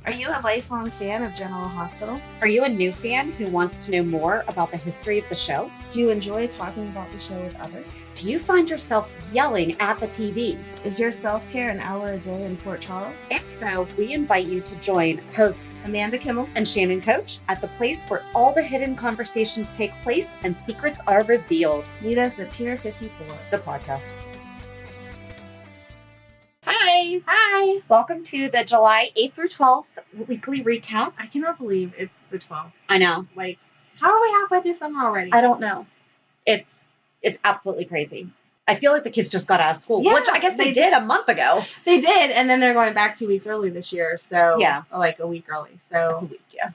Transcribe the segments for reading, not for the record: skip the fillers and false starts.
Are you a lifelong fan of General Hospital? Are you a new fan who wants to know more about the history of the show? Do you enjoy talking about the show with others? Do you find yourself yelling at the TV? Is your self-care an hour a day in Port Charles? If so, we invite you to join hosts Amanda Kimmel and Shannon Coach at the place where all the hidden conversations take place and secrets are revealed. Meet us at Pier 54. The podcast. Hi. Hi. Welcome to the July 8th through 12th weekly recap. I cannot believe it's the 12th. I know. Like, how are we halfway through summer already? I don't know. It's absolutely crazy. I feel like the kids just got out of school, Yeah, which I guess they did a month ago. They did, and then they're going back 2 weeks early this year, so yeah, like a week early. So it's a week, yeah.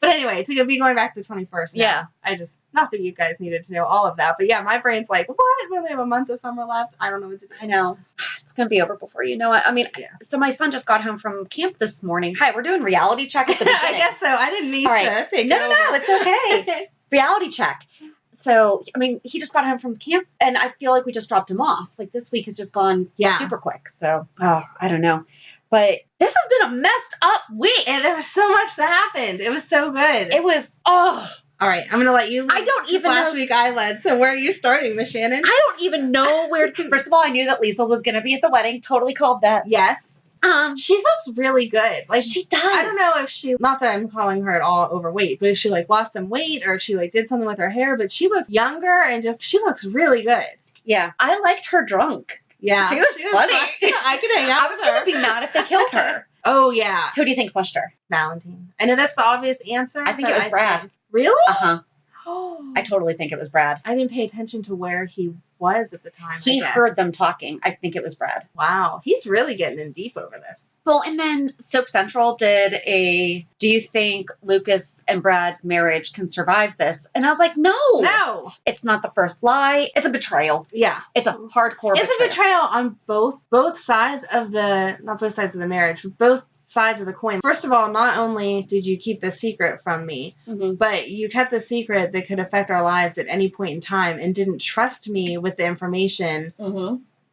But anyway, to be going back to the 21st. Now, yeah, I just not that you guys needed to know all of that, but yeah, my brain's like, what? We only have a month of summer left. I don't know what to do. I know it's gonna be over before you know it. I mean, So my son just got home from camp this morning. Hi, we're doing reality check at the beginning. I guess so. I didn't need to take it over. No, it's okay. Reality check. So, I mean, he just got home from camp, and I feel like we just dropped him off. Like, this week has just gone super quick. So, I don't know. But this has been a messed up week. And there was so much that happened. It was so good. It was, All right, I'm going to let you lead. I don't even Last week I led, so where are you starting, Miss Shannon? I don't even know where. First of all, I knew that Liesl was going to be at the wedding. Totally called that. Yes. She looks really good. Like, she does. I don't know if she, not that I'm calling her at all overweight, but if she like lost some weight or if she like did something with her hair, but she looks younger and she looks really good. Yeah. I liked her drunk. Yeah. She was funny. I could hang out with her. I was going to be mad if they killed her. Oh, yeah. Who do you think pushed her? Valentine. I know that's the obvious answer. I think it was Brad. Really? Uh-huh. I totally think it was Brad. I didn't pay attention to where he was at the time. He heard them talking. I think it was Brad. Wow. He's really getting in deep over this. Well, and then Soap Central did do you think Lucas and Brad's marriage can survive this? And I was like, no. No. It's not the first lie. It's a betrayal. Yeah. It's a hardcore betrayal. It's a betrayal on both sides of not both sides of the marriage, but both sides of the coin. First of all, not only did you keep the secret from me, but you kept the secret that could affect our lives at any point in time and didn't trust me with the information.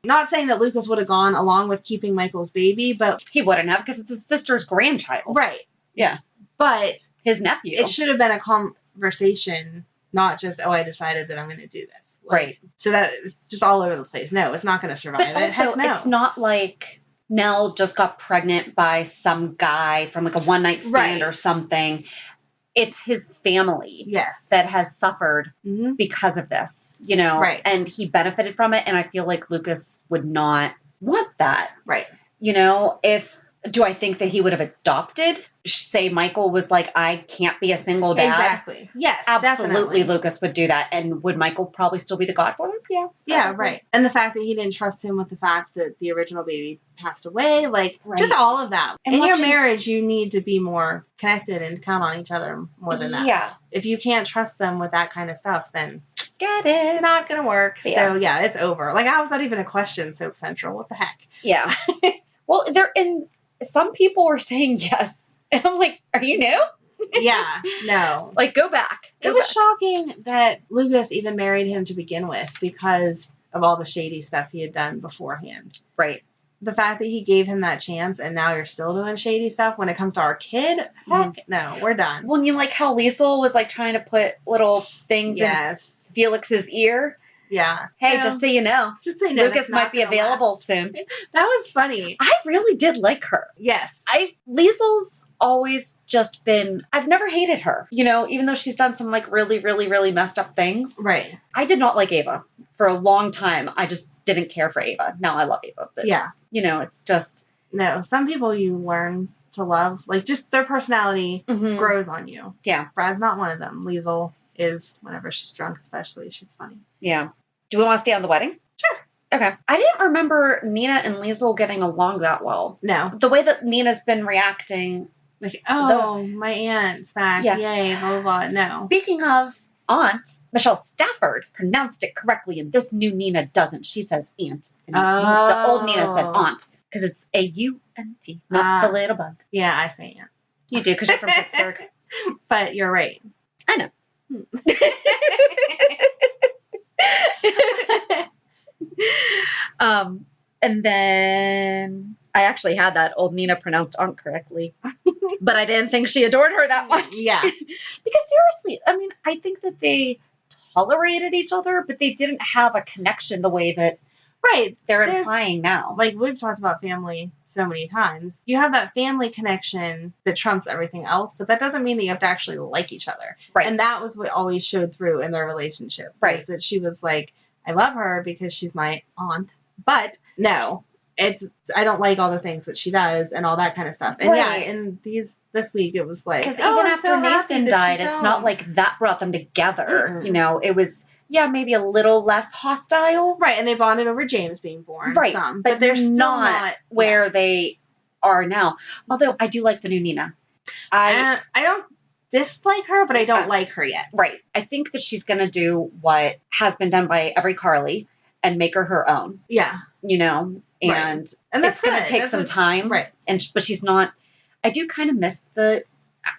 Not saying that Lucas would have gone along with keeping Michael's baby, but he wouldn't have because it's his sister's grandchild. Right. Yeah. But his nephew. It should have been a conversation, not just, I decided that I'm going to do this. Like, right. So that was just all over the place. No, it's not going to survive. But also, it's not like Nell just got pregnant by some guy from like a one-night stand or something. It's his family that has suffered because of this, Right. And he benefited from it. And I feel like Lucas would not want that. Right. Do I think that he would have adopted? Say Michael was like, I can't be a single dad. Exactly. Yes, absolutely. Definitely. Lucas would do that. And would Michael probably still be the godfather? Yeah. Yeah, right. And the fact that he didn't trust him with the fact that the original baby passed away, just all of that. And in your marriage, you need to be more connected and count on each other more than that. Yeah. If you can't trust them with that kind of stuff, then get it. Not going to work. Yeah. So, yeah, it's over. Like, how is that even a question, Soap Central? What the heck? Yeah. Well, some people were saying yes. And I'm like, are you new? Yeah, no. Like, go back. It was shocking that Lucas even married him to begin with because of all the shady stuff he had done beforehand. Right. The fact that he gave him that chance and now you're still doing shady stuff when it comes to our kid, heck no, we're done. When you like how Liesl was like trying to put little things in Felix's ear. Yeah. Hey, just so you know. Just so you know. Lucas might be available soon. That was funny. I really did like her. Yes. Liesl's always just been, I've never hated her. Even though she's done some like really, really, really messed up things. Right. I did not like Ava. For a long time, I just didn't care for Ava. Now I love Ava. But, it's just. No, some people you learn to love. Like, just their personality grows on you. Yeah. Brad's not one of them. Liesl is, whenever she's drunk especially, she's funny. Yeah. Do we want to stay on the wedding? Sure. Okay. I didn't remember Nina and Liesl getting along that well. No. The way that Nina's been reacting. Like, my aunt's back. Yeah. Yay, blah, blah, blah. No. Speaking of aunt, Michelle Stafford pronounced it correctly, and this new Nina doesn't. She says aunt. And the old Nina said aunt, because it's A-U-N-T, not the little bug. Yeah, I say aunt. You do, because you're from Pittsburgh. But you're right. I know. And then I actually had that old Nina pronounced aunt correctly, but I didn't think she adored her that much. Yeah. Because seriously, I mean, I think that they tolerated each other, but they didn't have a connection the way that they're implying now. Like, we've talked about family so many times. You have that family connection that trumps everything else, but that doesn't mean that you have to actually like each other. Right. And that was what always showed through in their relationship. Right. Was that she was like, I love her because she's my aunt, but no, I don't like all the things that she does and all that kind of stuff. And yeah, in this week it was like, because even after Nathan died, it's not like that brought them together. Mm-mm. You know, it was maybe a little less hostile. Right, and they bonded over James being born. Right, some, but they're still not where they are now. Although I do like the new Nina. I don't dislike her, but I don't like her yet. Right. I think that she's going to do what has been done by every Carly and make her own. Yeah. You know, and it's going to take some time. Right. But she's not. I do kind of miss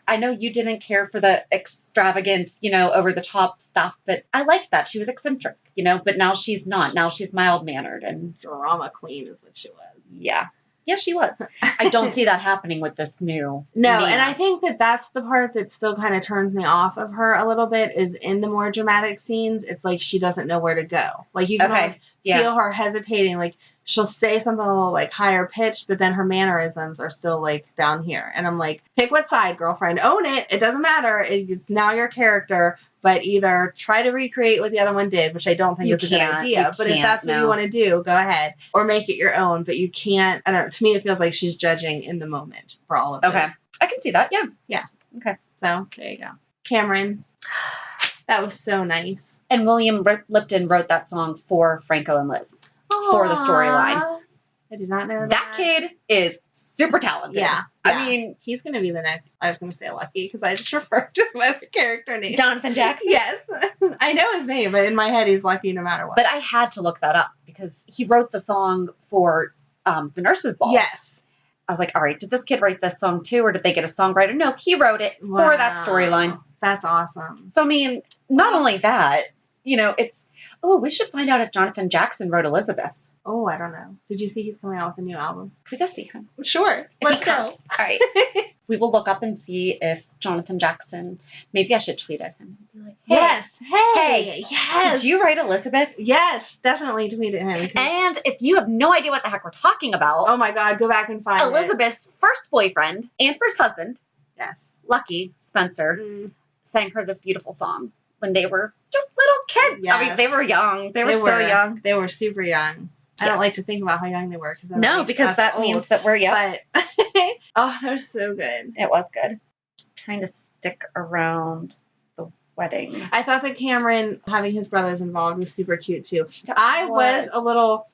I know you didn't care for the extravagant, over the top stuff, but I liked that. She was eccentric, but now she's not. Now she's mild-mannered and drama queen is what she was. Yeah. Yeah, she was. I don't see that happening with this new No, Nina. and I think that that's the part that still kind of turns me off of her a little bit is in the more dramatic scenes, it's like she doesn't know where to go. Like, you can almost feel her hesitating. Like, she'll say something a little, like, higher pitched, but then her mannerisms are still, like, down here. And I'm like, pick what side, girlfriend. Own it. It doesn't matter. It's now your character. But either try to recreate what the other one did, which I don't think is a good idea. But if that's what you want to do, go ahead. Or make it your own. But you can't, I don't know, to me it feels like she's judging in the moment for all of this. Okay. I can see that, yeah. Yeah. Okay. So, there you go. Cameron. That was so nice. And William Lipton wrote that song for Franco and Liz. Aww. For the storyline. I did not know that. That kid is super talented. Yeah. I mean, he's going to be the next, I was going to say Lucky, because I just referred to him as a character name. Jonathan Jackson? Yes. I know his name, but in my head he's Lucky no matter what. But I had to look that up, because he wrote the song for the Nurses' Ball. Yes. I was like, all right, did this kid write this song too, or did they get a songwriter? No, he wrote it for that storyline. That's awesome. So, I mean, not only that, we should find out if Jonathan Jackson wrote Elizabeth. Oh, I don't know. Did you see he's coming out with a new album? We go see him. Sure. Let's go. All right. We will look up and see if Jonathan Jackson, maybe I should tweet at him. Be like, hey, yes. Hey. Yes. Did you write Elizabeth? Yes. Definitely tweet at him. And if you have no idea what the heck we're talking about. Oh my God. Go back and find Elizabeth's first boyfriend and first husband. Yes. Lucky Spencer sang her this beautiful song when they were just little kids. Yes. I mean, they were young. They were so young. They were super young. I don't like to think about how young they were. Because that means that we're young. But, oh, that was so good. It was good. Trying to stick around the wedding. I thought that Cameron having his brothers involved was super cute too. I was a little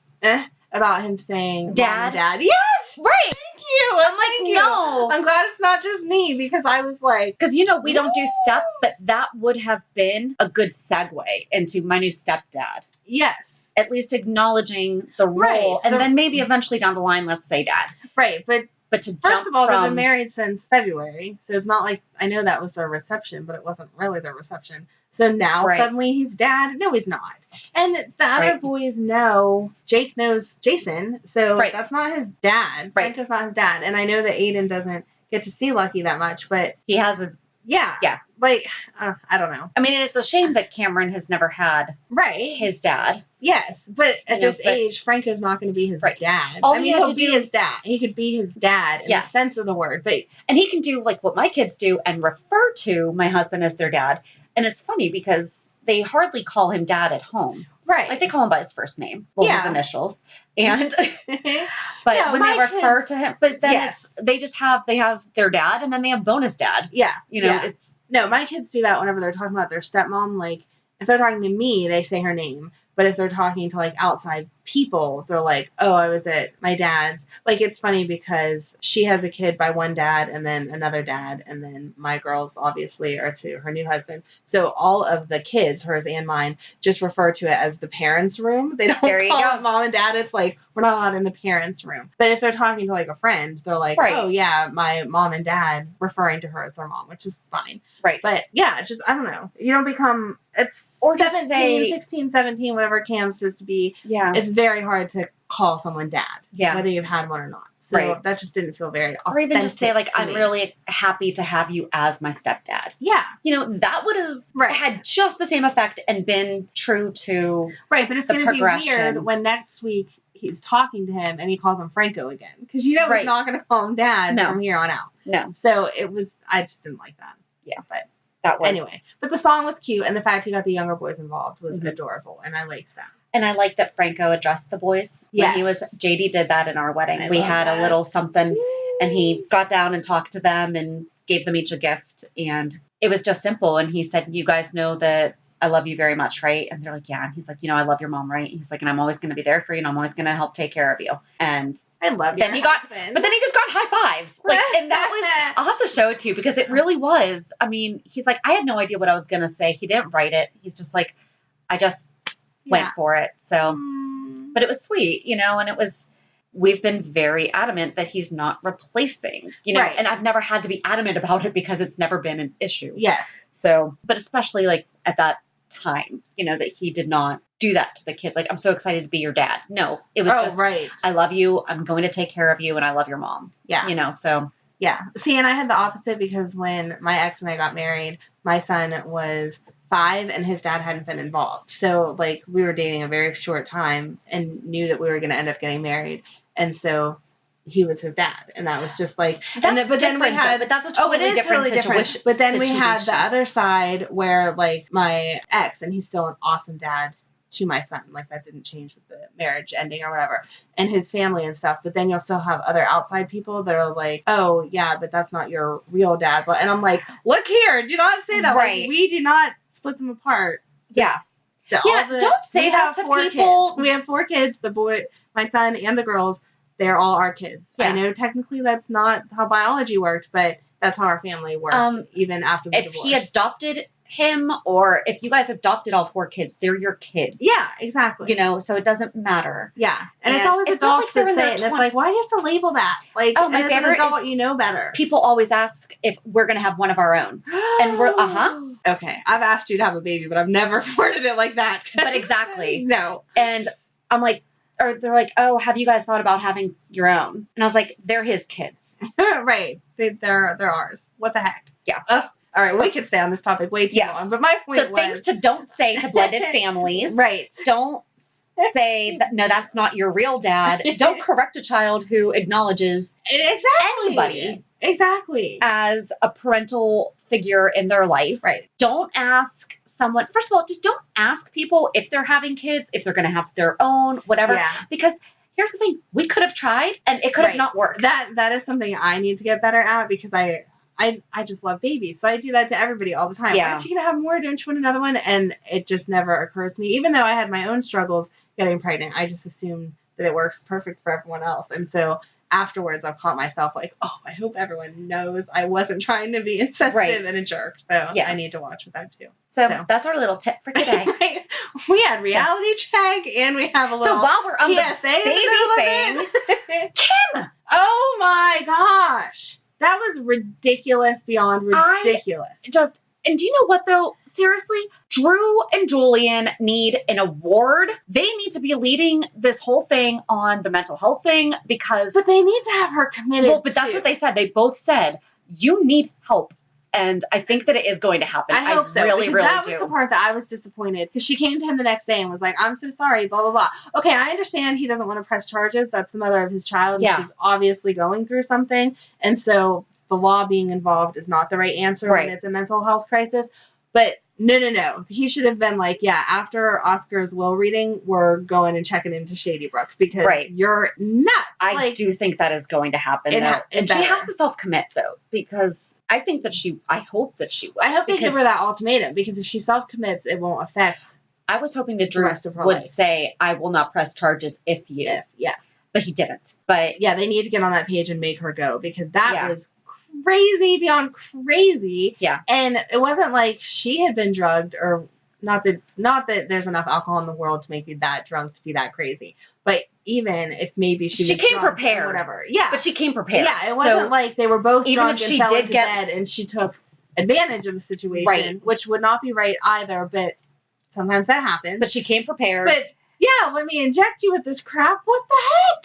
about him saying Dad. Mom and Dad. Yes! Right! Thank you! I'm like, no. I'm glad it's not just me because I was like... Because, we don't do step, but that would have been a good segue into my new stepdad. Yes. At least acknowledging the role, and then maybe eventually down the line, let's say dad. Right, but to first of all, they've been married since February, so it's not like I know that was their reception, but it wasn't really their reception. So now suddenly he's dad. No, he's not. And the other boys know Jake knows Jason, so that's not his dad. Right. Franco's not his dad, and I know that Aiden doesn't get to see Lucky that much, but he has his. Yeah. Like, I don't know. I mean, it's a shame that Cameron has never had his dad. Yes, but at this age, Franco's not going to be his dad. All he'll be his dad. He could be his dad in the sense of the word. And he can do like what my kids do and refer to my husband as their dad. And it's funny because they hardly call him dad at home. Right. Like they call him by his first name. Well, his initials. And but when they refer to him, but then they have their dad and then they have bonus dad. Yeah. It's no, my kids do that whenever they're talking about their stepmom. Like if they're talking to me, they say her name. But if they're talking to like outside people, they're like, oh, I was at my dad's. Like, it's funny because she has a kid by one dad and then another dad. And then my girls obviously are to her new husband. So all of the kids, hers and mine, just refer to it as the parents' room. They don't call it mom and dad. It's like, we're not allowed in the parents' room. But if they're talking to like a friend, they're like, oh yeah, my mom and dad, referring to her as their mom, which is fine. Right. But yeah, just, I don't know. You don't become, it's or 17, 16, 17, whatever Cam's supposed to be. Yeah. It's very hard to call someone dad. Yeah. Whether you've had one or not. So that just didn't feel very authentic. Or even just say, like, I'm really happy to have you as my stepdad. Yeah. You know, that would have had just the same effect and been true to Right, but it's going to be weird when next week he's talking to him and he calls him Franco again. Because you know he's not going to call him Dad from here on out. No. So I just didn't like that. Yeah. But that was. Anyway, but the song was cute, and the fact he got the younger boys involved was adorable, and I liked that. And I like that Franco addressed the boys. Yes. When JD did that in our wedding. We had a little something, and he got down and talked to them and gave them each a gift. And it was just simple. And he said, you guys know that I love you very much, right? And they're like, yeah. And he's like, I love your mom, right? And he's like, and I'm always going to be there for you, and I'm always going to help take care of you. And I love you. But then he just got high fives. Like, and that was, I'll have to show it to you because it really was. I mean, he's like, I had no idea what I was going to say. He didn't write it. He's just like, I just went for it. So, but it was sweet, and we've been very adamant that he's not replacing, and I've never had to be adamant about it because it's never been an issue. Yes. So, but especially like at that time, that he did not do that to the kids. Like, I'm so excited to be your dad. No, it was just, I love you. I'm going to take care of you. And I love your mom. Yeah. So. Yeah. See, and I had the opposite because when my ex and I got married, my son was 5 and his dad hadn't been involved. So like we were dating a very short time and knew that we were going to end up getting married. And so he was his dad. And that was just like, but then we had, but that's a totally different situation. But then we had the other side where like my ex, and he's still an awesome dad to my son. Like that didn't change with the marriage ending or whatever, and his family and stuff. But then you'll still have other outside people that are like, oh yeah, but that's not your real dad. And I'm like, look here, do not say that. Like, we do not split them apart. Don't say that to people. Kids. We have 4 kids, the boy, my son, and the girls. They're all our kids. I know technically that's not how biology worked, but that's how our family works, even after the divorce. If he adopted him, or if you guys adopted all 4 kids, they're your kids. Yeah, exactly. So it doesn't matter. Yeah. And it's always adults that say it. And it's like, why do you have to label that? Like, my favorite as an adult, you know better. People always ask if we're going to have one of our own. And we're, Okay. I've asked you to have a baby, but I've never worded it like that. But exactly. No. And I'm like, or they're like, oh, have you guys thought about having your own? And I was like, they're his kids. Right. They're ours. What the heck? Yeah. All right, we could stay on this topic way too long, but my point was... things to don't say to blended families. Right. Don't say, no, that's not your real dad. Don't correct a child who acknowledges anybody. Exactly. As a parental figure in their life. Right. Don't ask someone... First of all, just don't ask people if they're having kids, if they're going to have their own, whatever. Yeah. Because... Here's the thing. We could have tried, and it could have not worked. That is something I need to get better at because I just love babies. So I do that to everybody all the time. Yeah. Aren't you going to have more? Don't you want another one? And it just never occurs to me. Even though I had my own struggles getting pregnant, I just assume that it works perfect for everyone else. And so afterwards, I've caught myself like, oh, I hope everyone knows I wasn't trying to be insensitive and a jerk. So I need to watch with that too. So that's our little tip for today. We had reality check and we have a little So while we're on PSA the baby thing, Kim! Oh my gosh. That was ridiculous beyond ridiculous. And do you know what, though? Seriously, Drew and Julian need an award. They need to be leading this whole thing on the mental health thing because... But they need to have her committed, Well, but that's what they said. They both said, you need help. And I think that it is going to happen. I hope so. Really, really that was the part that I was disappointed. Because she came to him the next day and was like, I'm so sorry, blah, blah, blah. Okay, I understand he doesn't want to press charges. That's the mother of his child. And she's obviously going through something. And so... the law being involved is not the right answer when it's a mental health crisis. But no. He should have been like, after Oscar's will reading, we're going and checking into Shady Brook because you're nuts. I do think that is going to happen. And she has to self-commit, though, because I think that I hope that she will. I hope they give her that ultimatum because if she self-commits, it won't affect I was hoping that Drew would say, I will not press charges if you. But he didn't. But they need to get on that page and make her go because that was crazy beyond crazy. Yeah. And it wasn't like she had been drugged or not that there's enough alcohol in the world to make you that drunk to be that crazy. But even if maybe she came prepared. Or whatever. Yeah. But she came prepared. Yeah. It wasn't like they were both drunk and fell into bed and she took advantage of the situation, which would not be right either. But sometimes that happens. But she came prepared. But let me inject you with this crap. What the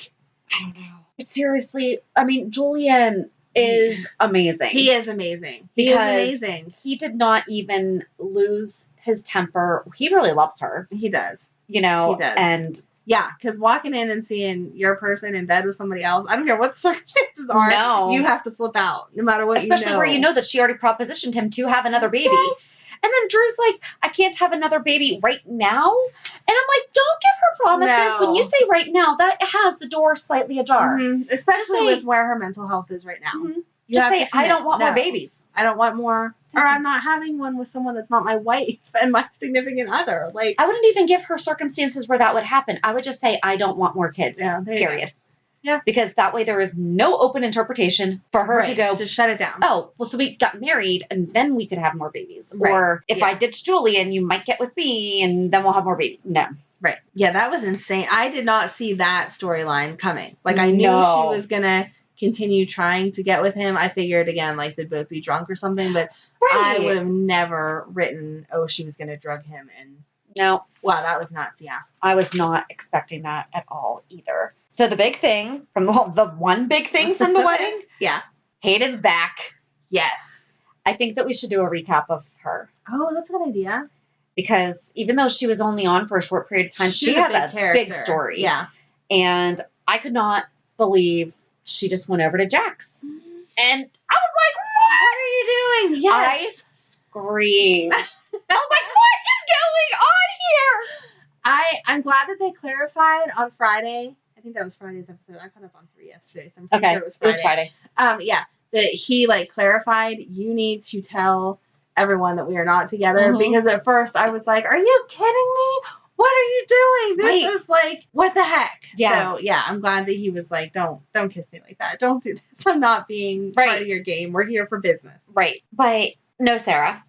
heck? I don't know. Seriously, I mean, Julian is amazing. He is amazing. He did not even lose his temper. He really loves her. He does. You know, he does. And yeah, because walking in and seeing your person in bed with somebody else, I don't care what the circumstances are, you have to flip out, no matter what. Especially where you know that she already propositioned him to have another baby. Yes. And then Drew's like, I can't have another baby right now. And I'm like, don't give her promises. No. When you say right now, that has the door slightly ajar. Mm-hmm. Especially with where her mental health is right now. Mm-hmm. Just say, I don't want more babies. I don't want more. Or I'm not having one with someone that's not my wife and my significant other. Like, I wouldn't even give her circumstances where that would happen. I would just say, I don't want more kids. Yeah, period. Yeah. Because that way there is no open interpretation for her to go. Just shut it down. Oh, well, so we got married and then we could have more babies. Right. Or if I ditch Julian, you might get with me and then we'll have more babies. No. Right. Yeah, that was insane. I did not see that storyline coming. Like, I knew she was going to continue trying to get with him. I figured, again, like, they'd both be drunk or something. But I would have never written, she was going to drug him. And no. Wow, that was nuts. Yeah. I was not expecting that at all either. So the big thing from the one big thing from the wedding. Yeah. Hayden's back. Yes. I think that we should do a recap of her. Oh, that's a good idea. Because even though she was only on for a short period of time, she has a big story. Yeah. And I could not believe she just went over to Jax. And I was like, what are you doing? Yes. I screamed. I was like, what is going on here? I'm glad that they clarified on Friday. I think that was Friday's episode. I caught up on 3 yesterday, so I'm pretty sure it was Friday. It was Friday. Yeah. That he clarified, you need to tell everyone that we are not together, because at first I was like, are you kidding me? What are you doing? This is like, what the heck? Yeah. So yeah, I'm glad that he was like, don't kiss me like that. Don't do this. I'm not being part of your game. We're here for business. Right. But no Sarah.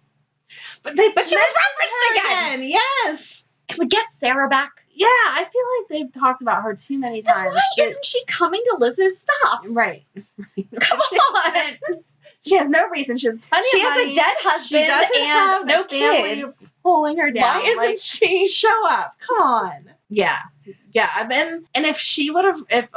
But she was referenced again. Yes. Can we get Sarah back? Yeah, I feel like they've talked about her too many times. And why isn't she coming to Liz's stuff? Right. Come on. She has no reason. She has plenty of money. She has a dead husband and no kids pulling her down. Why isn't she? Show up. Come on. Yeah. Yeah. And if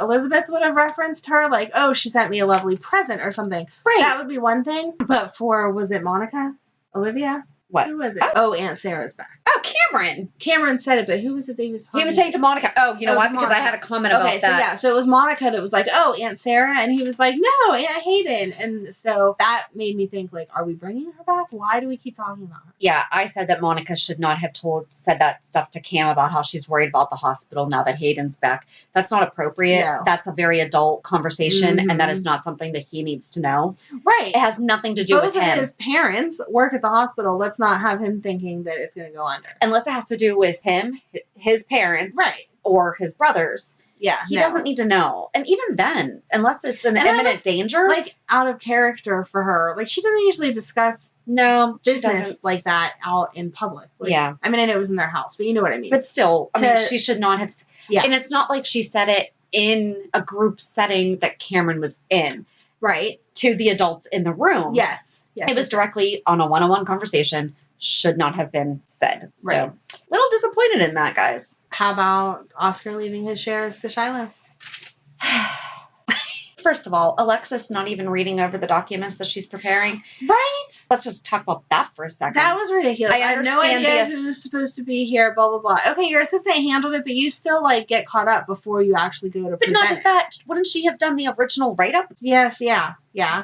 Elizabeth would have referenced her, like, oh, she sent me a lovely present or something, that would be one thing. But was it Monica? Olivia? What? Who was it? Oh, Aunt Sarah's back. Oh, Cameron. Cameron said it, but who was it that he was talking He was saying to Monica. Oh, you know what? Because I had a comment about that. So it was Monica that was like, oh, Aunt Sarah. And he was like, no, Aunt Hayden. And so that made me think, like, are we bringing her back? Why do we keep talking about her? Yeah, I said that Monica should not have said that stuff to Cam about how she's worried about the hospital now that Hayden's back. That's not appropriate. No. That's a very adult conversation, and that is not something that he needs to know. Right. It has nothing to do with him. Both of his parents work at the hospital. Let's not have him thinking that it's going to go under. Unless it has to do with him, his parents, or his brothers. Yeah. He doesn't need to know. And even then, unless it's an imminent danger. Like, out of character for her. Like, she doesn't usually discuss business like that out in public. Like, yeah. I mean, and it was in their house, but you know what I mean. But still, I mean, she should not have. Yeah. And it's not like she said it in a group setting that Cameron was in. Right. To the adults in the room. Yes. It was directly on a one-on-one conversation. Should not have been said. So, a little disappointed in that, guys. How about Oscar leaving his shares to Shiloh? First of all, Alexis not even reading over the documents that she's preparing. Right? Let's just talk about that for a second. That was ridiculous. I had no idea who's supposed to be here, blah, blah, blah. Okay, your assistant handled it, but you still, get caught up before you actually go to present. But not just that. Wouldn't she have done the original write-up? Yes, yeah.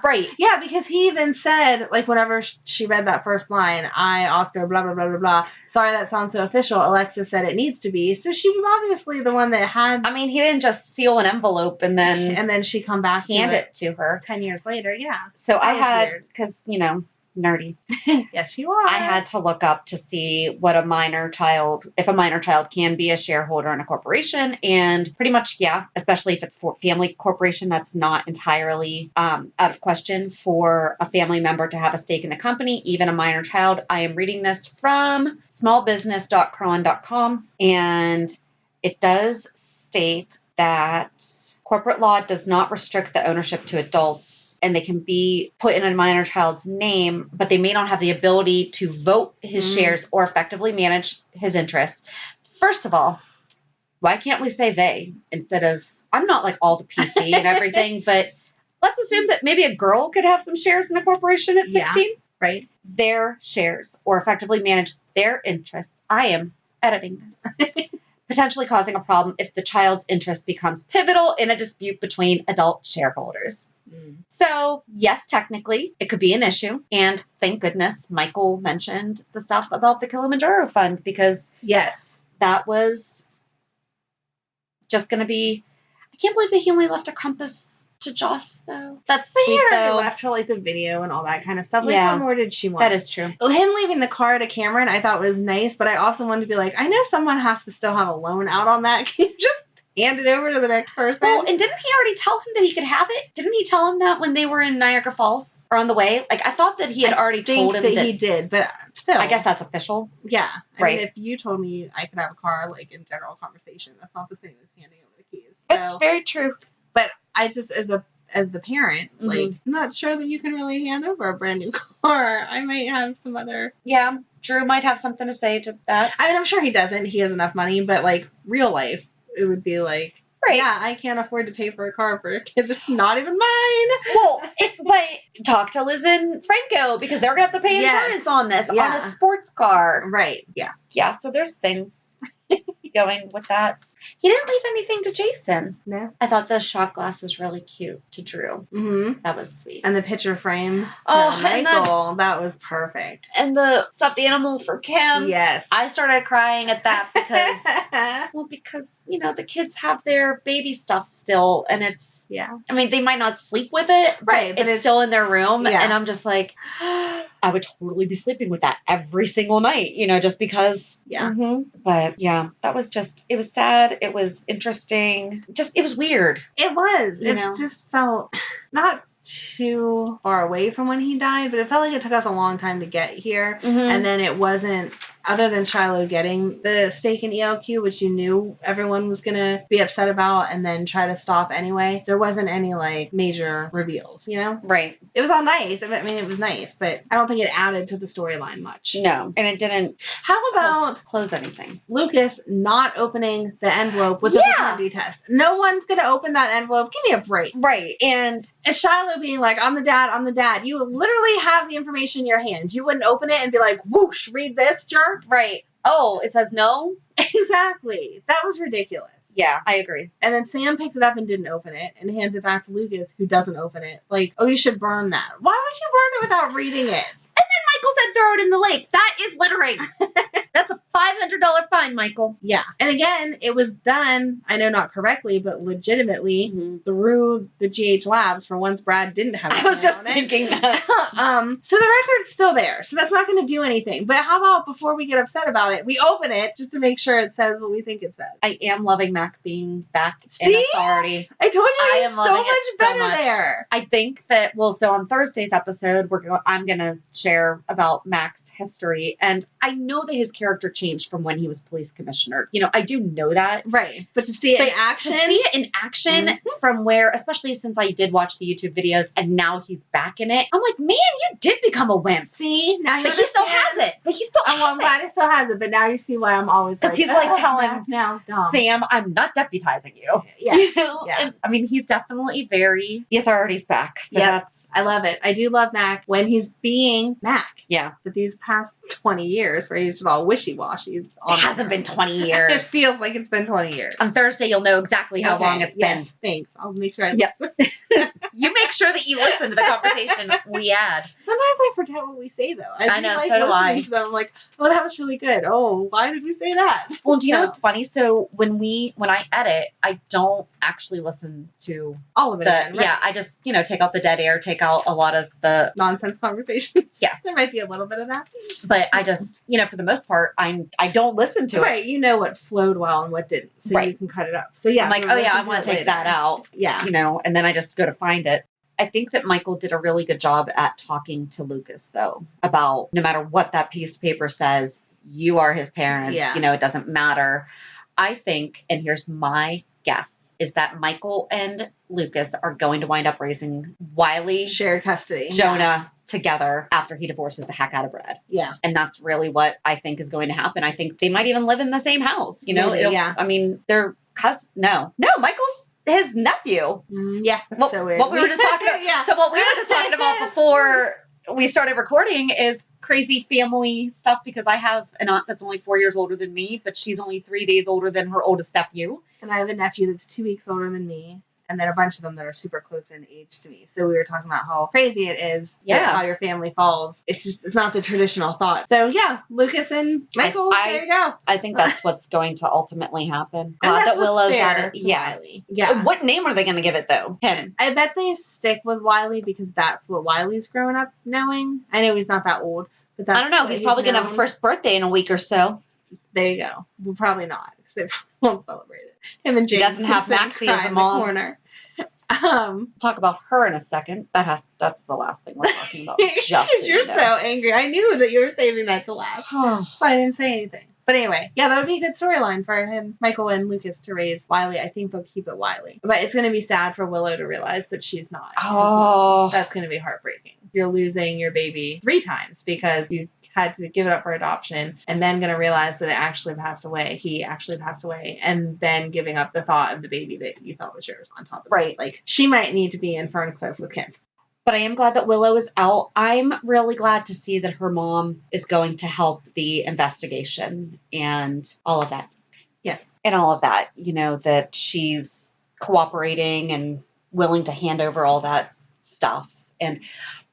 Right. Yeah, because he even said, whenever she read that first line, I, Oscar, blah, blah, blah, blah, blah. Sorry, that sounds so official. Alexis said it needs to be. So she was obviously the one that had... I mean, he didn't just seal an envelope and then... And then she come back hand it to her. 10 years later, yeah. So I had... Because, nerdy. Yes, you are. I had to look up to see if a minor child can be a shareholder in a corporation. And pretty much, yeah, especially if it's for family corporation, that's not entirely out of question for a family member to have a stake in the company, even a minor child. I am reading this from smallbusiness.cron.com, and it does state that corporate law does not restrict the ownership to adults, and they can be put in a minor child's name, but they may not have the ability to vote his shares or effectively manage his interests. First of all, why can't we say they instead of I'm not like all the PC and everything, but let's assume that maybe a girl could have some shares in a corporation at 16. Yeah, right. Their shares, or effectively manage their interests. I am editing this. Potentially causing a problem if the child's interest becomes pivotal in a dispute between adult shareholders. So, yes, technically, it could be an issue. And thank goodness Michael mentioned the stuff about the Kilimanjaro Fund, because yes, that was just going to be... I can't believe that he only left a compass to Joss, though. That's but sweet, he already though. left her like the video and all that kind of stuff. Like, Yeah. what more did she want? That is true. Him leaving the car to Cameron, I thought was nice, but I also wanted to be like, I know someone has to still have a loan out on that. Can you just hand it over to the next person? Well, and didn't he already tell him that he could have it? Didn't he tell him that when they were in Niagara Falls or on the way? Like, I thought that he had already told him that he did, but still. I guess that's official. Yeah. I Right. mean, if you told me I could have a car, like, in general conversation, that's not the same as handing over the keys. That's very true. But I just, as the parent, like, I'm not sure that you can really hand over a brand new car. I might have some other... Yeah, Drew might have something to say to that. I mean, I'm sure he doesn't. He has enough money, but, like, real life, it would be like, right. Yeah, I can't afford to pay for a car for a kid that's not even mine. Well, but talk to Liz and Franco, because they're going to have to pay insurance on this, on a sports car. Right, yeah. Yeah, so there's things going with that. He didn't leave anything to Jason. No. I thought the shot glass was really cute to Drew. Mm-hmm. That was sweet. And the picture frame to Michael, that was perfect. And the stuffed animal for Kim. Yes. I started crying at that because, you know, the kids have their baby stuff still, and it's, I mean, they might not sleep with it, right? But it's still in their room, yeah. And I'm just like, I would totally be sleeping with that every single night, you know, just because. Yeah. Mm-hmm. But yeah, that was just, it was sad. It was interesting. Just, it was weird. It was. You know? Just felt not too far away from when he died, but it felt like it took us a long time to get here. Mm-hmm. And then it wasn't, other than Shiloh getting the stake in ELQ, which you knew everyone was going to be upset about and then try to stop anyway, there wasn't any, like, major reveals, you know? Right. It was all nice. I mean, it was nice, but I don't think it added to the storyline much. No. And it didn't How about close anything? Lucas not opening the envelope with the paternity test? No one's going to open that envelope. Give me a break. Right. And Shiloh being like, I'm the dad. You literally have the information in your hand. You wouldn't open it and be like, whoosh, read this, jerk. Right. Oh, it says no? Exactly. That was ridiculous. Yeah, I agree. And then Sam picks it up and didn't open it and hands it back to Lucas, who doesn't open it. Like, oh, you should burn that. Why would you burn it without reading it? And then Michael said throw it in the lake. That is littering. That's a $500 fine, Michael. Yeah. And again, it was done, I know not correctly, but legitimately through the GH Labs for once Brad didn't have it. I was just thinking that. So the record's still there. So that's not going to do anything. But how about before we get upset about it, we open it just to make sure it says what we think it says. I am loving Mac being back in authority. I told you he's so much better there. I think that, well, so on Thursday's episode, I'm going to share about Mac's history. And I know that his character changed from when he was police commissioner. You know, I do know that. Right. But to see it in action. To see it in action from where, especially since I did watch the YouTube videos and now he's back in it, I'm like, man, you did become a wimp. See? Now you But he still has it. I'm glad he still has it. But now you see why I'm always like, because he's like telling Sam, I'm not deputizing you. Yeah. You know? Yeah. And, I mean, he's definitely the authority's back. So I love it. I do love Mac when he's being Mac. Yeah. But these past 20 years where he's just all wishy-washy. It hasn't been 20 years. It feels like it's been 20 years. On Thursday, you'll know exactly how long it's been. Thanks. I'll make sure I listen. You make sure that you listen to the conversation we had. Sometimes I forget what we say, though. I know, so do I. To them, I'm like, oh, that was really good. Oh, why did we say that? Well, do you know what's funny? So when I edit, I don't actually listen to all of it. Yeah, I just, take out the dead air, take out a lot of the nonsense conversations. Yes. There might be a little bit of that. But I just, for the most part, I don't listen to it. Right. You know what flowed well and what didn't. So you can cut it up. So yeah. I'm like, oh yeah, I want to take that out. Yeah. And then I just go to find it. I think that Michael did a really good job at talking to Lucas, though, about no matter what that piece of paper says, you are his parents. Yeah. It doesn't matter. I think, and here's my guess, is that Michael and Lucas are going to wind up raising Wiley, shared custody, Jonah together after he divorces the heck out of Brad. Yeah. And that's really what I think is going to happen. I think they might even live in the same house. Maybe, I mean, they're cousins. No, Michael's his nephew. Yeah. So weird. What we were just talking about. Yeah. So what we were just talking about before we started recording is crazy family stuff, because I have an aunt that's only 4 years older than me, but she's only 3 days older than her oldest nephew. And I have a nephew that's 2 weeks older than me. And then a bunch of them that are super close in age to me. So we were talking about how crazy it is. Yeah. How your family falls. It's not the traditional thought. So yeah, Lucas and Michael, there you go. I think that's what's going to ultimately happen. And that Willow's at it. Yeah. Wiley. Yeah. What name are they going to give it though? Him. I bet they stick with Wiley because that's what Wiley's grown up knowing. I know he's not that old, but that's I don't know. He's probably going to have a first birthday in a week or so. There you go. Well, probably not, because they probably won't celebrate it. Him and James. He doesn't have Maxie as a mom. Corner. Talk about her in a second. That's the last thing we're talking about. Just so you're so angry. I knew that you were saving that to last. That's why I didn't say anything. But anyway, yeah, that would be a good storyline for him, Michael and Lucas, to raise Wiley. I think they'll keep it Wiley. But it's going to be sad for Willow to realize that she's not. Oh. That's going to be heartbreaking. You're losing your baby 3 times because you had to give it up for adoption, and then going to realize that it actually passed away. He actually passed away, and then giving up the thought of the baby that you thought was yours on top of it. Right. Like, she might need to be in Ferncliff with Kim. But I am glad that Willow is out. I'm really glad to see that her mom is going to help the investigation and all of that. Yeah. And all of that, that she's cooperating and willing to hand over all that stuff. And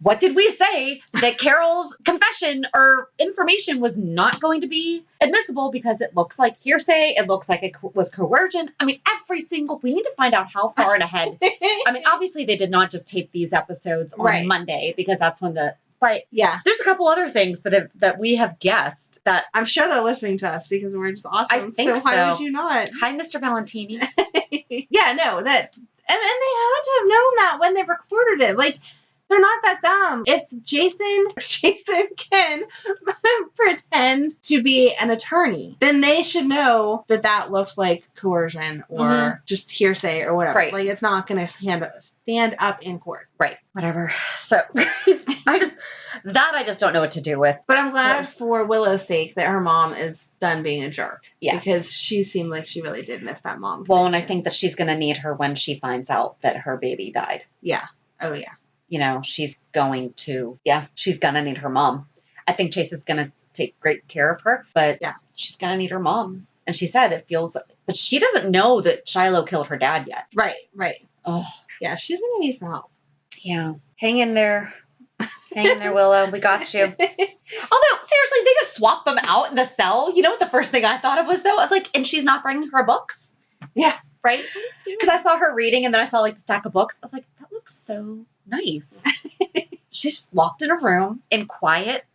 what did we say? That Carol's confession or information was not going to be admissible because it looks like hearsay. It looks like it was coercion. I mean, we need to find out how far ahead. I mean, obviously they did not just tape these episodes on Monday, because that's when but yeah, there's a couple other things that we have guessed that I'm sure they're listening to us because we're just awesome. I think so. Why would you not? Hi, Mr. Valentini. Yeah, no, that, and they had to have known that when they recorded it. Like, they're not that dumb. If Jason can pretend to be an attorney, then they should know that that looked like coercion or just hearsay or whatever. Right. Like, it's not going to stand up in court. Right. Whatever. So I just don't know what to do with. But I'm glad for Willow's sake that her mom is done being a jerk. Yes. Because she seemed like she really did miss that mom. Well, and I think that she's going to need her when she finds out that her baby died. Yeah. Oh, yeah. She's going to need her mom. I think Chase is going to take great care of her, but she's going to need her mom. And she said it feels, but she doesn't know that Shiloh killed her dad yet. Right. Oh, yeah, she's going to need some help. Yeah. Hang in there, Willow. We got you. Although, seriously, they just swapped them out in the cell. You know what the first thing I thought of was, though? I was like, and she's not bringing her books? Yeah. Right? Because I saw her reading, and then I saw, the stack of books. I was like, that looks so nice. She's just locked in a room in quiet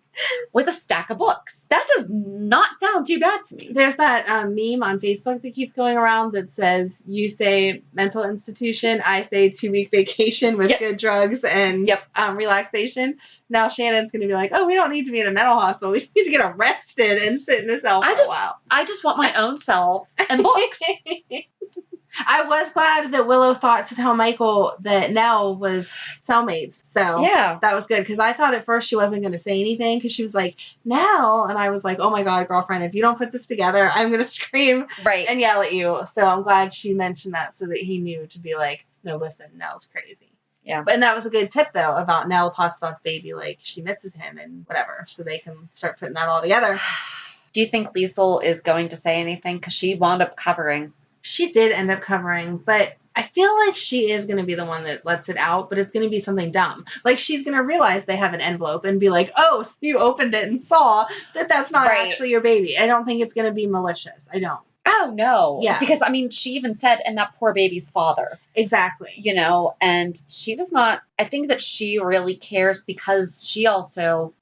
with a stack of books. That does not sound too bad to me. There's that meme on Facebook that keeps going around that says, you say mental institution, I say 2-week vacation with good drugs and relaxation. Now Shannon's going to be like, oh, we don't need to be in a mental hospital. We just need to get arrested and sit in a cell for a while. I just want my own cell and books. I was glad that Willow thought to tell Michael that Nell was cellmates. So that was good, because I thought at first she wasn't going to say anything because she was like, Nell. And I was like, oh my God, girlfriend, if you don't put this together, I'm going to scream and yell at you. So I'm glad she mentioned that so that he knew to be like, no, listen, Nell's crazy. Yeah. And that was a good tip, though, about Nell talks about the baby like she misses him and whatever. So they can start putting that all together. Do you think Liesl is going to say anything? Because she wound up covering. She did end up covering, but I feel like she is going to be the one that lets it out, but it's going to be something dumb. Like, she's going to realize they have an envelope and be like, oh, so you opened it and saw that that's not actually your baby. I don't think it's going to be malicious. I don't. Oh, no. Yeah. Because, I mean, she even said, and that poor baby's father. Exactly. And she does not, I think that she really cares because she also,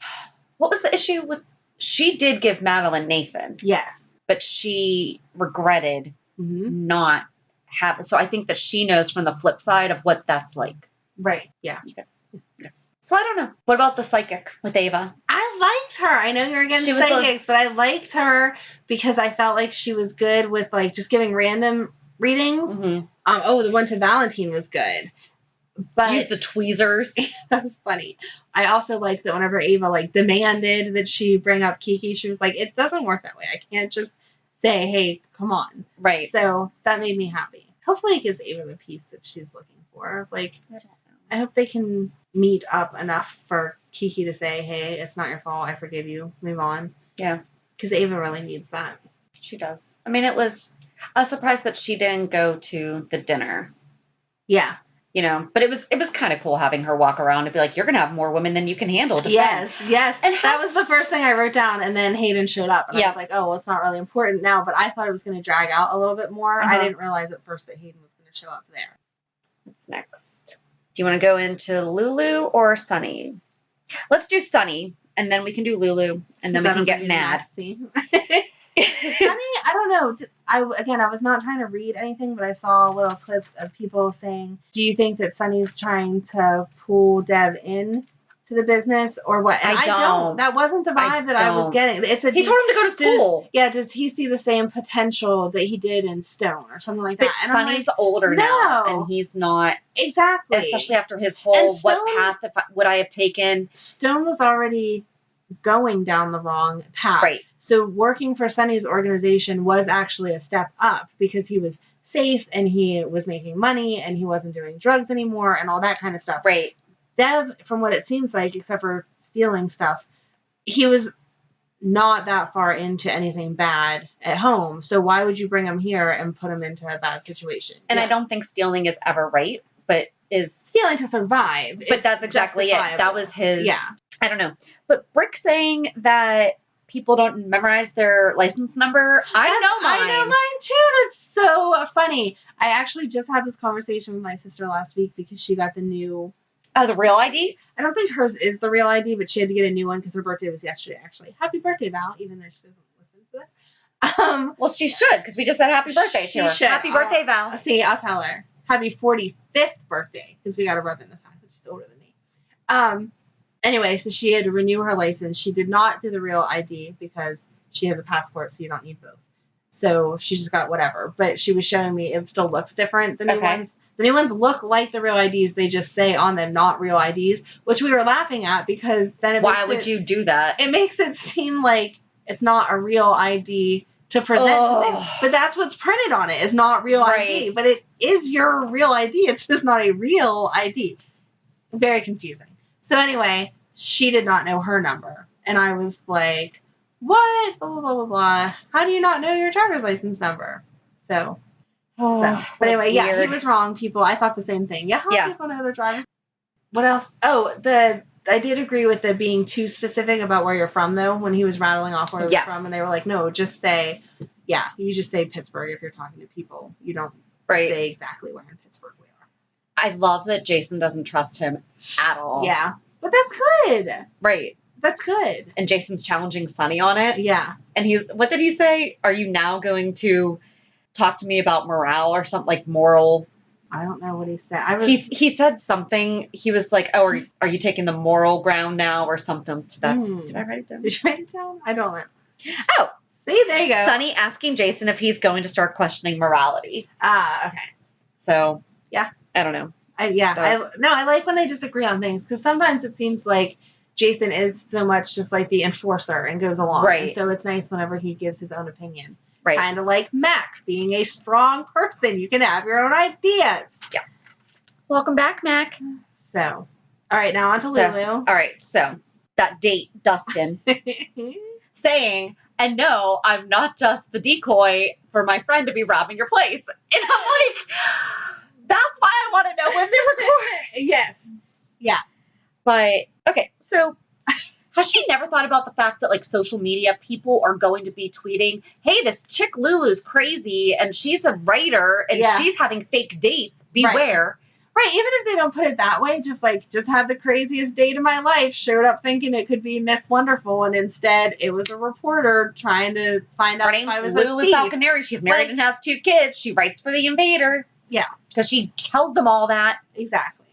what was the issue with, she did give Madeline Nathan. Yes. But she regretted not have, so I think that she knows from the flip side of what that's like. Right. Yeah. So I don't know. What about the psychic with Ava? I liked her. I know you're against psychics, but I liked her because I felt like she was good with just giving random readings. The one to Valentine was good. But use the tweezers. That was funny. I also liked that whenever Ava demanded that she bring up Kiki, she was like, it doesn't work that way. I can't just say, hey, come on. Right. So that made me happy. hopefully it gives Ava the peace that she's looking for. Like, I don't know. I hope they can meet up enough for Kiki to say, hey, it's not your fault. I forgive you. Move on. Yeah. Because Ava really needs that. She does. I mean, I was surprised that she didn't go to the dinner. Yeah. You know, but it was kind of cool having her walk around and be like, you're going to have more women than you can handle. Yes. And that was the first thing I wrote down. And then Hayden showed up. And I was like, oh, well, it's not really important now. But I thought it was going to drag out a little bit more. I didn't realize at first that Hayden was going to show up there. What's next? Do you want to go into Lulu or Sunny? Let's do Sunny. And then we can do Lulu. And then we can get mad. Sunny, I don't know. I was not trying to read anything, but I saw little clips of people saying, do you think that Sunny's trying to pull Dev in to the business or what? And I don't. That wasn't the vibe that I was getting. He told him to go to school. Does he see the same potential that he did in Stone or something like but that? And Sunny's older now, and he's not. Exactly. Especially after his whole, Stone, what path would I have taken? Stone was already going down the wrong path. Right. So working for Sunny's organization was actually a step up because he was safe and he was making money and he wasn't doing drugs anymore and all that kind of stuff. Right. Dev, from what it seems like, except for stealing stuff, he was not that far into anything bad at home. So why would you bring him here and put him into a bad situation? And I don't think stealing is ever right, but is stealing to survive. But that's exactly it. That was his. Yeah. I don't know. But Brick saying that people don't memorize their license number, I know mine. I know mine too. That's so funny. I actually just had this conversation with my sister last week because she got the new... Oh, the real ID? I don't think hers is the real ID, but she had to get a new one because her birthday was yesterday, actually. Happy birthday, Val, even though she doesn't listen to this. Well, she should, because we just said happy birthday to her. Should. Happy birthday, Val. See, I'll tell her. Happy 45th birthday, because we got to rub in the fact that she's older than me. Anyway, so she had to renew her license. She did not do the real ID because she has a passport, so you don't need both. So she just got whatever. But she was showing me it still looks different. The new ones. The new ones look like the real IDs. They just say on them not real IDs, which we were laughing at because then why would you do that? It makes it seem like it's not a real ID to present to things. But that's what's printed on it is not real ID. But it is your real ID. It's just not a real ID. Very confusing. So anyway, she did not know her number. And I was like, what? Blah, blah, blah, blah, blah. How do you not know your driver's license number? So. But anyway, yeah, he was wrong, people. I thought the same thing. Yeah, how do people know their driver's? What else? Oh, I did agree with the being too specific about where you're from, though, when he was rattling off where he was from. And they were like, no, just say, you just say Pittsburgh if you're talking to people. You don't say exactly where in Pittsburgh we are. I love that Jason doesn't trust him at all. Yeah. But that's good. Right. That's good. And Jason's challenging Sunny on it. Yeah. And what did he say? Are you now going to talk to me about morale or something like moral? I don't know what he said. He said something. He was like, oh, are you taking the moral ground now or something to that? Did I write it down? Did you write it down? I don't know. Oh. See, there you go. Sunny asking Jason if he's going to start questioning morality. Okay. So, yeah, I don't know. I like when they disagree on things because sometimes it seems like Jason is so much just like the enforcer and goes along. Right. And so it's nice whenever he gives his own opinion. Right. Kind of like Mac being a strong person. You can have your own ideas. Yes. Welcome back, Mac. So, all right, now on to Lulu. All right, so that date, Dustin, saying, and no, I'm not just the decoy for my friend to be robbing your place. And I'm like, that's why I want to know when they record. Yes. Yeah. But, okay, so has she never thought about the fact that, like, social media people are going to be tweeting, hey, this chick Lulu's crazy, and she's a writer, and she's having fake dates. Beware. Right, even if they don't put it that way, just had the craziest date of my life, showed up thinking it could be Miss Wonderful, and instead it was a reporter trying to find out if I was Lulu a thief. Falconeri. She's married and has 2 kids. She writes for The Invader. Yeah. Because she tells them all that. Exactly.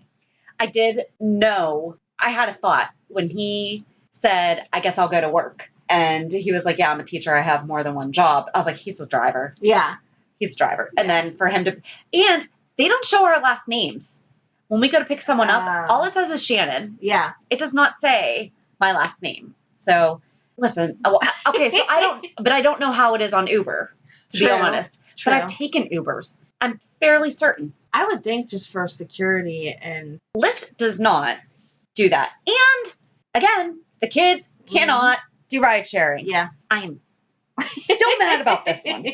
I did know. I had a thought when he said, I guess I'll go to work. And he was like, yeah, I'm a teacher. I have more than one job. I was like, he's a driver. Yeah. He's a driver. Yeah. And then for him to... And they don't show our last names. When we go to pick someone up, all it says is Shannon. Yeah. It does not say my last name. So, listen. Okay, so I don't know how it is on Uber, to be honest. True. But I've taken Ubers. I'm fairly certain. I would think just for security and... Lyft does not do that. And, again, the kids cannot do ride sharing. Yeah. I am still mad about this one.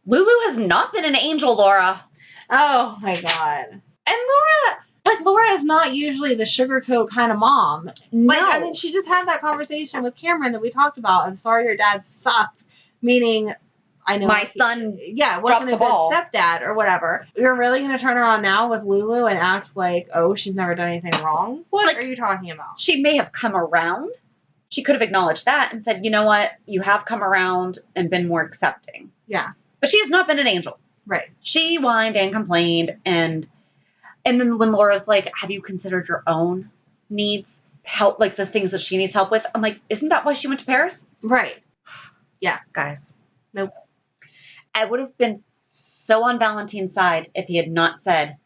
Lulu has not been an angel, Laura. Oh, my God. And Laura is not usually the sugarcoat kind of mom. No. Like, I mean, she just had that conversation with Cameron that we talked about. I'm sorry your dad sucked. Meaning, I know my son wasn't a good stepdad or whatever. You're really going to turn her on now with Lulu and act like, oh, she's never done anything wrong? What are you talking about? She may have come around. She could have acknowledged that and said, you know what? You have come around and been more accepting. Yeah. But she has not been an angel. Right. She whined and complained. And then when Laura's like, have you considered your own needs? Help, like the things that she needs help with? I'm like, isn't that why she went to Paris? Right. Yeah. Guys. Nope. I would have been so on Valentine's side if he had not said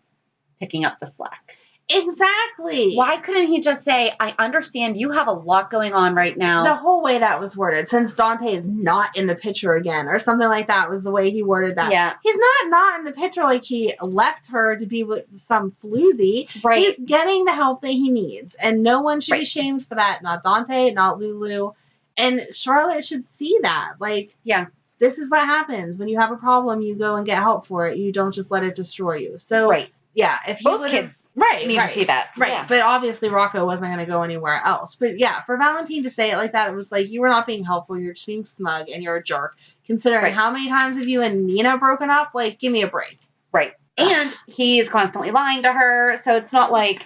picking up the slack. Exactly. Why couldn't he just say, I understand you have a lot going on right now. The whole way that was worded, since Dante is not in the picture again, or something like that was the way he worded that. Yeah. He's not in the picture like he left her to be with some floozy. Right. He's getting the help that he needs. And no one should be shamed for that. Not Dante, not Lulu. And Charlotte should see that. Like, yeah. This is what happens. When you have a problem, you go and get help for it. You don't just let it destroy you. So, right. Yeah, if you both kids need to see that. Right. Yeah. But obviously Rocco wasn't going to go anywhere else. But yeah, for Valentine to say it like that, it was like, you were not being helpful. You're just being smug and you're a jerk. Considering how many times have you and Nina broken up? Like, give me a break. Right. And he's constantly lying to her. So it's not like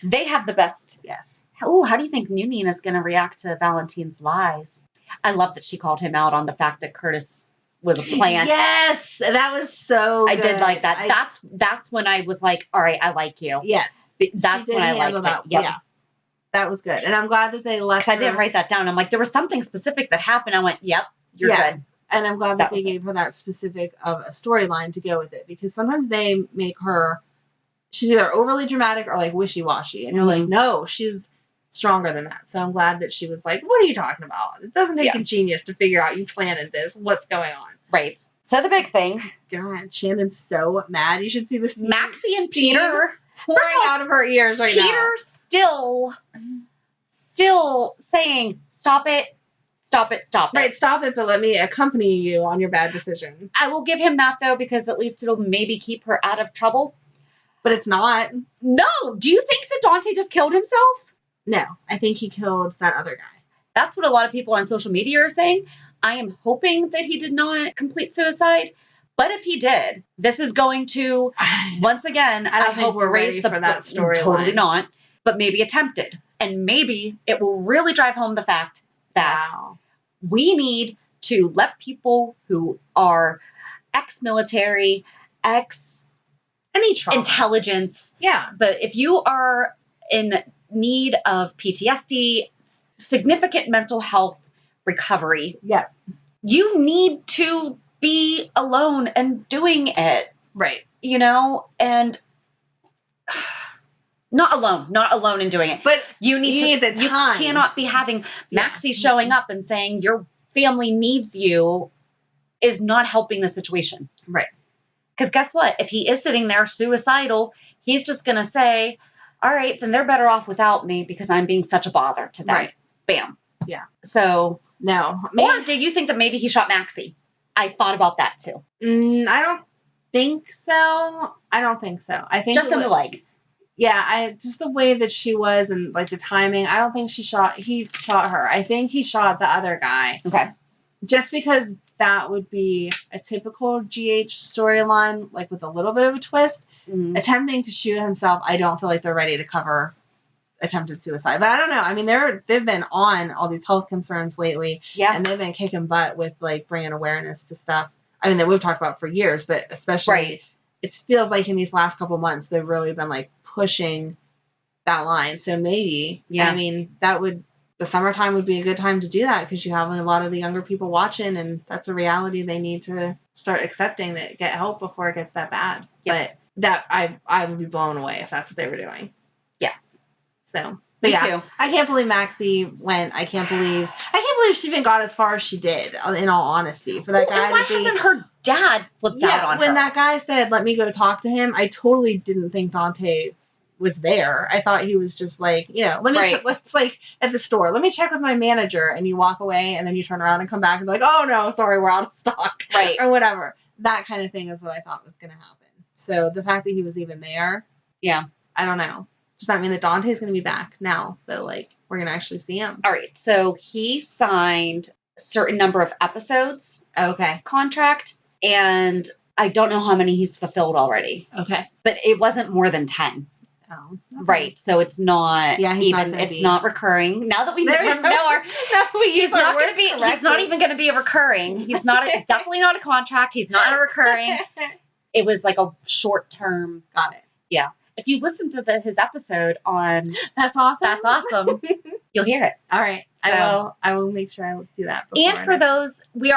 they have the best. Yes. Oh, how do you think new Nina's going to react to Valentine's lies? I love that she called him out on the fact that Curtis was a plant. Yes, that was so good. I did like that. That's when I was like, all right, I like you. Yes. That's when I liked it. Yep. Yeah. That was good. And I'm glad that they left her. I didn't write that down. I'm like, there was something specific that happened. I went, yep, you're good. And I'm glad that they gave her that specific of a storyline to go with it. Because sometimes they make her, she's either overly dramatic or like wishy-washy. And you're like, no, she's stronger than that. So I'm glad that she was like, what are you talking about? It doesn't take a genius to figure out you planted this. What's going on? Right. So the big thing. God, Shannon's so mad. You should see this. Maxie and Peter pouring out of her ears right now. Peter still saying, stop it. Stop it. Stop it. Right. Stop it. But let me accompany you on your bad decision. I will give him that though, because at least it'll maybe keep her out of trouble. But it's not. No. Do you think that Dante just killed himself? No, I think he killed that other guy. That's what a lot of people on social media are saying. I am hoping that he did not complete suicide. But if he did, this is going to, once again, I hope we're ready for that story. Totally not. But maybe attempted. And maybe it will really drive home the fact that we need to let people who are ex-military, any trauma, intelligence. Yeah. But if you are in need of PTSD, significant mental health recovery. Yeah. You need to be alone and doing it. Right. You know, and not alone in doing it. But you need the time. You cannot be having Maxie showing up and saying your family needs you is not helping the situation. Right. Because guess what? If he is sitting there suicidal, he's just going to say, all right, then they're better off without me because I'm being such a bother to them. Right. Bam. Yeah. So. No. Or did you think that maybe he shot Maxie? I thought about that too. I don't think so. I think just in the leg. Yeah, just the way that she was and like the timing. I don't think he shot her. I think he shot the other guy. Okay. Just because that would be a typical GH storyline, like with a little bit of a twist. Mm-hmm. Attempting to shoot himself, I don't feel like they're ready to cover attempted suicide. But I don't know. I mean, they've been on all these health concerns lately. Yeah. And they've been kicking butt with like bringing awareness to stuff. I mean, that we've talked about for years, but especially it feels like in these last couple months, they've really been like pushing that line. So maybe, I mean, the summertime would be a good time to do that because you have a lot of the younger people watching, and that's a reality they need to start accepting, that get help before it gets that bad. Yep. But that I would be blown away if that's what they were doing. Yes. So, but Me too. I can't believe Maxie went. I can't believe she even got as far as she did. In all honesty, for that guy why to be. hasn't her dad flipped out on when her. that guy said, let me go talk to him, I totally didn't think Dante was there. I thought he was just like, let me check, let's like at the store, let me check with my manager, and you walk away and then you turn around and come back and be like, oh no, sorry, we're out of stock. Right. Or whatever. That kind of thing is what I thought was going to happen. So the fact that he was even there. Yeah. I don't know. Does that mean that Dante's going to be back now? But like, we're going to actually see him. All right. So he signed a certain number of episodes. Okay. Contract. And I don't know how many he's fulfilled already. Okay. But it wasn't more than 10. Oh, okay. Right. So it's not not recurring. Now that we know he's not going to be, he's not even going to be a recurring. He's not, definitely not a contract. He's not a recurring. It was like a short term. Got it. Yeah. If you listen to his episode on That's Awesome, you'll hear it. All right. So, I will make sure I will do that. And for those, we're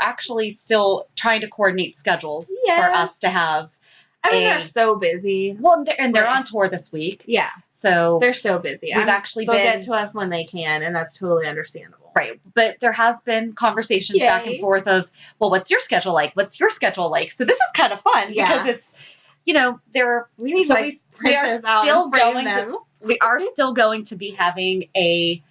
actually still trying to coordinate schedules for us to have. I mean, they're so busy. Well, they're on tour this week. Yeah. So they're so busy. They'll get to us when they can, and that's totally understandable. Right. But there has been conversations back and forth of, well, what's your schedule like? What's your schedule like? So this is kind of fun because it's, we are still going to be having a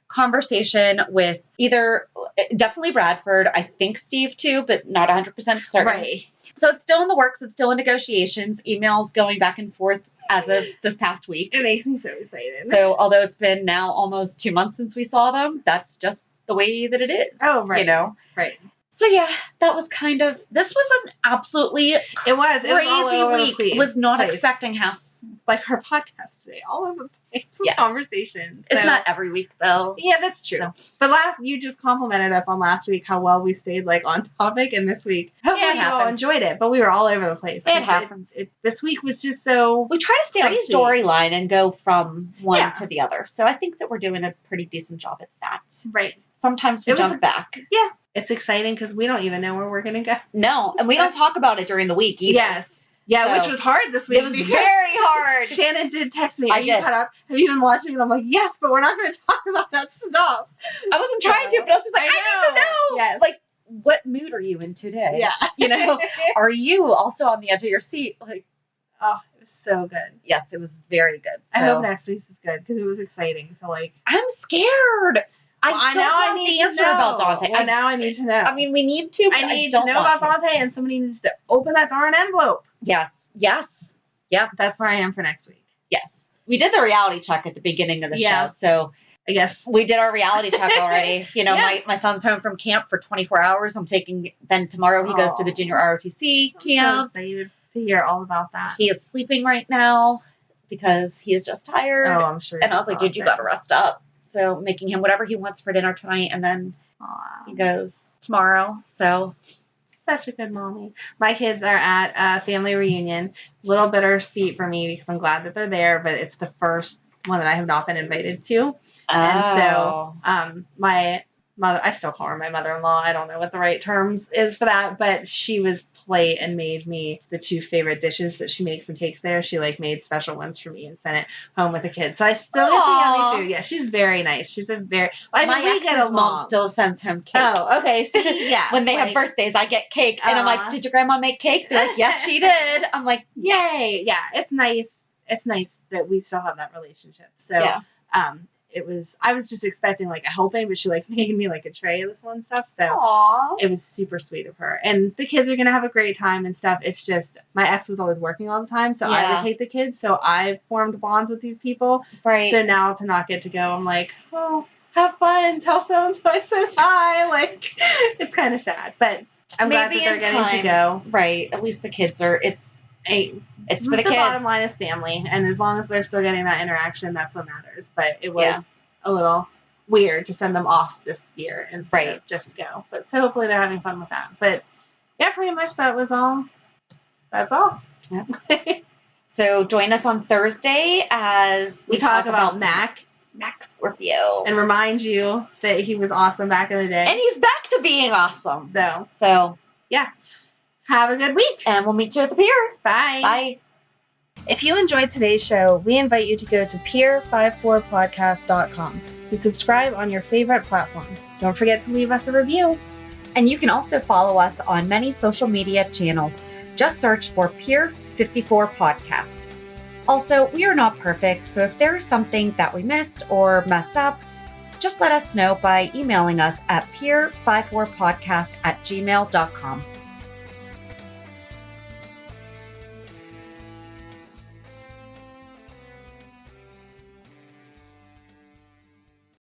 conversation with either definitely Bradford, I think Steve too, but not 100% certain. Right. So it's still in the works. It's still in negotiations. Emails going back and forth as of this past week. It makes me so excited. So although it's been now almost 2 months since we saw them, that's just the way that it is. Oh, right. Right. So yeah, that was this was an absolutely crazy week. Was not expecting half. Like her podcast today, all over the place with conversations. So. It's not every week though. Yeah, that's true. So. But you just complimented us on last week how well we stayed like on topic, and this week hopefully you all enjoyed it. But we were all over the place. It happens. This week was just so we try to stay on storyline and go from one to the other. So I think that we're doing a pretty decent job at that. Right. Sometimes we jump back. Yeah, it's exciting because we don't even know where we're gonna go. No, and we don't talk about it during the week either. Yes. Yeah, which was hard this week. It was very hard. Shannon did text me. You caught up? Have you been watching? And I'm like, yes, but we're not going to talk about that stuff. I wasn't trying to, but I was just like, I need to know. Yes. Like, what mood are you in today? Yeah. Are you also on the edge of your seat? Like, oh, it was so good. Yes, it was very good. So. I hope next week's is good because it was exciting to like. I'm scared. I need the answer about Dante. Now I need to know. I mean, we need to. I need to know about Dante, and somebody needs to open that darn envelope. Yes. Yep. That's where I am for next week. Yes. We did the reality check at the beginning of the show, so I guess we did our reality check already. My son's home from camp for 24 hours. Then tomorrow he goes to the junior ROTC camp. So excited to hear all about that. He is sleeping right now because he is just tired. Oh, I'm sure. And I was like, dude, you got to rest up. So making him whatever he wants for dinner tonight, and then he goes tomorrow. So such a good mommy. My kids are at a family reunion. A little bittersweet for me because I'm glad that they're there, but it's the first one that I have not been invited to. And so my mother, I still call her my mother-in-law. I don't know what the right terms is for that, but she was polite and made me the 2 favorite dishes that she makes and takes there. She made special ones for me and sent it home with the kids. So I still get the yummy food. Yeah, she's very nice. She's a very. My ex's mom still sends him cake. Oh, okay. See, yeah. When they have birthdays, I get cake, and I'm like, "Did your grandma make cake?" They're like, "Yes, she did." I'm like, "Yay!" Yeah, it's nice. It's nice that we still have that relationship. So, I was just expecting a helping, but she made me a tray of this one stuff. So it was super sweet of her. And the kids are going to have a great time and stuff. It's just, my ex was always working all the time. So I would take the kids. So I formed bonds with these people. Right. So now to not get to go, I'm like, oh, have fun. Tell so-and-so I said hi. It's kind of sad, but I'm glad that they're getting to go. Right. At least the kids are, it's for the kids. The bottom line is family, and as long as they're still getting that interaction, that's what matters. But it was a little weird to send them off this year instead of just go. But so hopefully they're having fun with that. But yeah, pretty much that was all. That's all. So join us on Thursday as we talk about Mac Scorpio, and remind you that he was awesome back in the day, and he's back to being awesome. So yeah. Have a good week. And we'll meet you at the pier. Bye. Bye. If you enjoyed today's show, we invite you to go to pier54podcast.com to subscribe on your favorite platform. Don't forget to leave us a review. And you can also follow us on many social media channels. Just search for Pier 54 Podcast. Also, we are not perfect, so if there is something that we missed or messed up, just let us know by emailing us at pier54podcast@gmail.com.